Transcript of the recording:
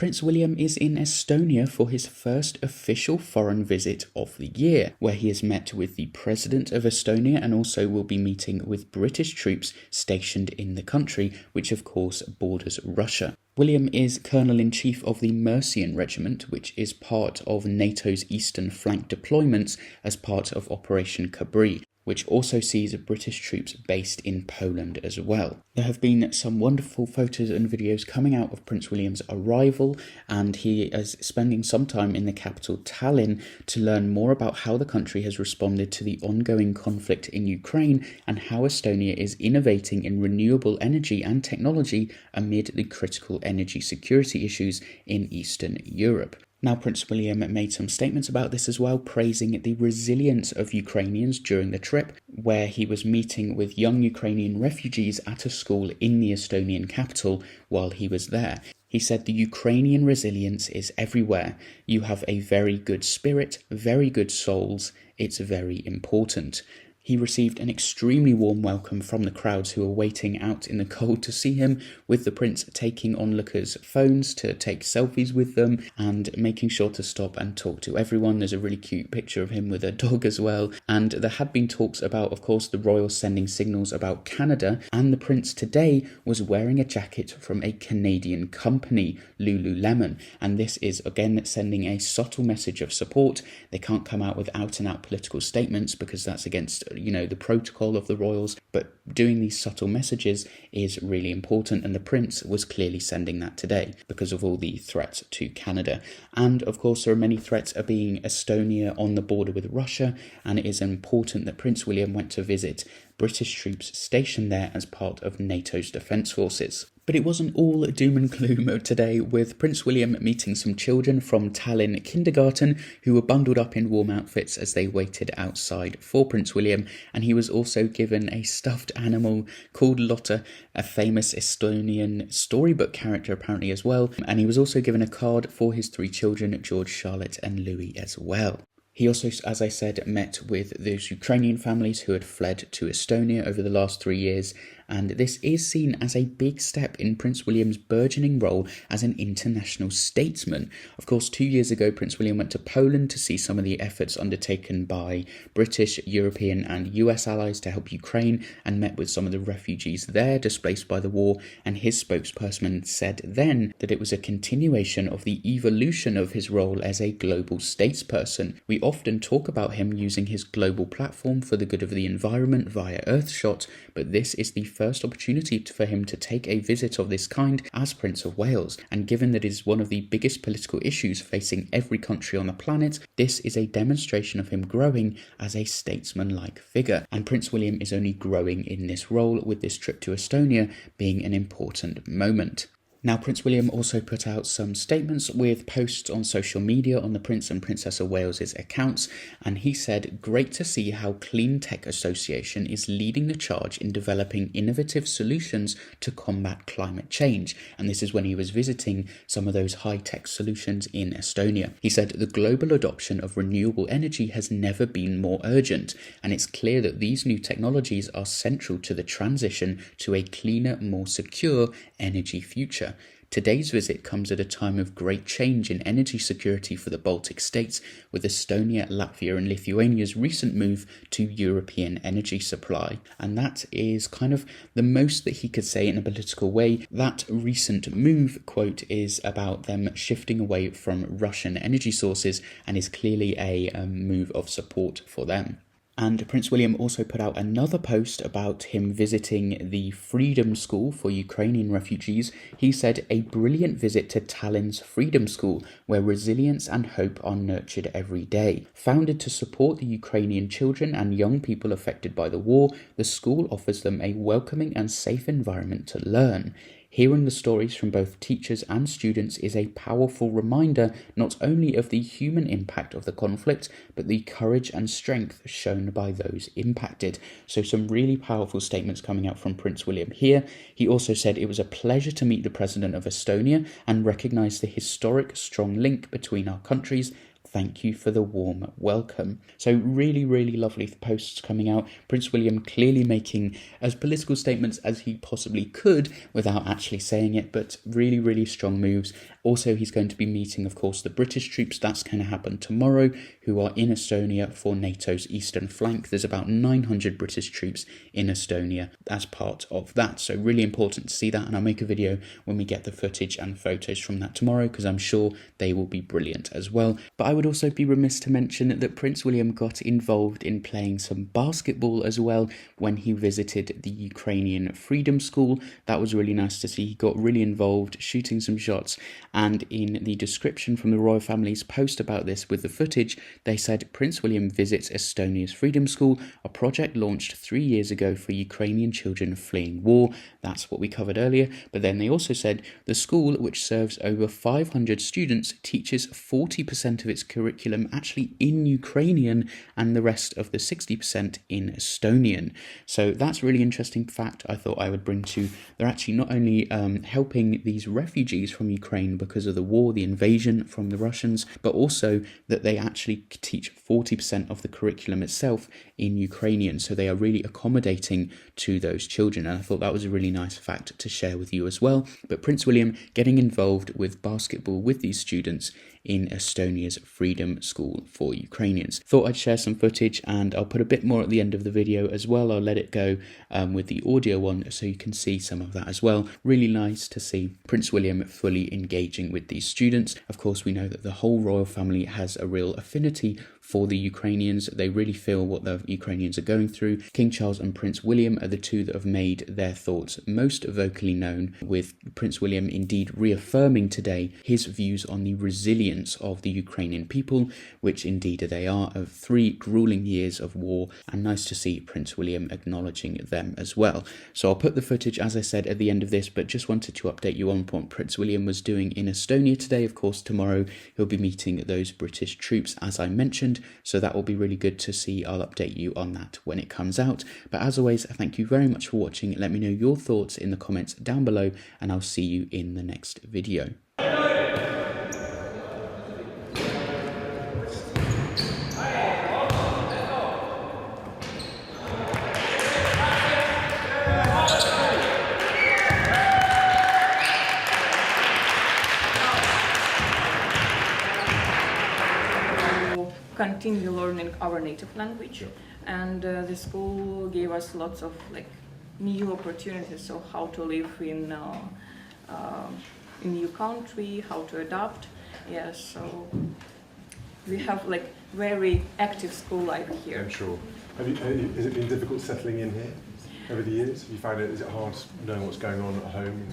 Prince William is in Estonia for his first official foreign visit of the year, where he has met with the President of Estonia and also will be meeting with British troops stationed in the country, which of course borders Russia. William is Colonel-in-Chief of the Mercian Regiment, which is part of NATO's Eastern Flank deployments as part of Operation Cabri, which also sees British troops based in Poland as well. There have been some wonderful photos and videos coming out of Prince William's arrival, and he is spending some time in the capital Tallinn to learn more about how the country has responded to the ongoing conflict in Ukraine and how Estonia is innovating in renewable energy and technology amid the critical energy security issues in Eastern Europe. Now, Prince William made some statements about this as well, praising the resilience of Ukrainians during the trip, where he was meeting with young Ukrainian refugees at a school in the Estonian capital while he was there. He said the Ukrainian resilience is everywhere. You have a very good spirit, very good souls. It's very important. He received an extremely warm welcome from the crowds who were waiting out in the cold to see him, with the prince taking onlookers' phones to take selfies with them and making sure to stop and talk to everyone. There's a really cute picture of him with a dog as well. And there had been talks about, of course, the royal sending signals about Canada, and the prince today was wearing a jacket from a Canadian company, Lululemon. And this is, again, sending a subtle message of support. They can't come out with out-and-out political statements because that's against the protocol of the royals, but doing these subtle messages is really important, and the prince was clearly sending that today because of all the threats to Canada. And of course there are many threats of being Estonia on the border with Russia, and it is important that Prince William went to visit British troops stationed there as part of NATO's defence forces. But it wasn't all doom and gloom today, with Prince William meeting some children from Tallinn kindergarten who were bundled up in warm outfits as they waited outside for Prince William, and he was also given a stuffed animal called Lotta, a famous Estonian storybook character apparently as well, and he was also given a card for his 3 children, George, Charlotte and Louis as well. He also, as I said, met with those Ukrainian families who had fled to Estonia over the last 3 years, and this is seen as a big step in Prince William's burgeoning role as an international statesman. Of course, 2 years ago, Prince William went to Poland to see some of the efforts undertaken by British, European and US allies to help Ukraine, and met with some of the refugees there displaced by the war, and his spokesperson said then that it was a continuation of the evolution of his role as a global statesperson. We often talk about him using his global platform for the good of the environment via Earthshot, but this is the first opportunity for him to take a visit of this kind as Prince of Wales, and given that it is one of the biggest political issues facing every country on the planet, this is a demonstration of him growing as a statesman-like figure, and Prince William is only growing in this role, with this trip to Estonia being an important moment. Now, Prince William also put out some statements with posts on social media on the Prince and Princess of Wales's accounts, and he said, "Great to see how Clean Tech Association is leading the charge in developing innovative solutions to combat climate change." And this is when he was visiting some of those high-tech solutions in Estonia. He said, "The global adoption of renewable energy has never been more urgent, and it's clear that these new technologies are central to the transition to a cleaner, more secure energy future. Today's visit comes at a time of great change in energy security for the Baltic states, with Estonia, Latvia and Lithuania's recent move to European energy supply." And that is kind of the most that he could say in a political way. That recent move, quote, is about them shifting away from Russian energy sources and is clearly a move of support for them. And Prince William also put out another post about him visiting the Freedom School for Ukrainian refugees. He said, "A brilliant visit to Tallinn's Freedom School, where resilience and hope are nurtured every day. Founded to support the Ukrainian children and young people affected by the war, the school offers them a welcoming and safe environment to learn. Hearing the stories from both teachers and students is a powerful reminder not only of the human impact of the conflict, but the courage and strength shown by those impacted." So some really powerful statements coming out from Prince William here. He also said it was a pleasure to meet the President of Estonia and recognise the historic strong link between our countries. thank you for the warm welcome. So really, really lovely posts coming out. Prince William clearly making as political statements as he possibly could without actually saying it, but really, really strong moves. Also, he's going to be meeting, of course, the British troops. That's going to happen tomorrow, who are in Estonia for NATO's eastern flank. There's about 900 British troops in Estonia as part of that. So really important to see that. And I'll make a video when we get the footage and photos from that tomorrow, because I'm sure they will be brilliant as well. But I would also be remiss to mention that Prince William got involved in playing some basketball as well when he visited the Ukrainian Freedom School. That was really nice to see. He got really involved, shooting some shots. And in the description from the royal family's post about this with the footage, they said Prince William visits Estonia's Freedom School, a project launched 3 years ago for Ukrainian children fleeing war. That's what we covered earlier. But then they also said the school, which serves over 500 students, teaches 40% of its curriculum actually in Ukrainian and the rest of the 60% in Estonian. So that's a really interesting fact I thought I would bring to you. They're actually not only helping these refugees from Ukraine because of the war, the invasion from the Russians, but also that they actually teach 40% of the curriculum itself in Ukrainian. So they are really accommodating to those children. And I thought that was a really nice fact to share with you as well. But Prince William getting involved with basketball with these students in Estonia's Freedom School for Ukrainians. Thought I'd share some footage, and I'll put a bit more at the end of the video as well. I'll let it go with the audio one so you can see some of that as well. Really nice to see Prince William fully engaging with these students. Of course, we know that the whole royal family has a real affinity for the Ukrainians. They really feel what the Ukrainians are going through. King Charles and Prince William are the two that have made their thoughts most vocally known, with Prince William indeed reaffirming today his views on the resilience of the Ukrainian people, which indeed they are, of 3 grueling years of war, and nice to see Prince William acknowledging them as well. So I'll put the footage, as I said, at the end of this, but just wanted to update you on what Prince William was doing in Estonia today. Of course, tomorrow he'll be meeting those British troops, as I mentioned, so that will be really good to see. I'll update you on that when it comes out. But as always, thank you very much for watching. Let me know your thoughts in the comments down below, and I'll see you in the next video. Continue learning our native language, and the school gave us lots of new opportunities. So how to live in new country, how to adapt. Yes, so we have very active school life here. I'm sure. Has it been difficult settling in here over the years? Have you found is it hard knowing what's going on at home?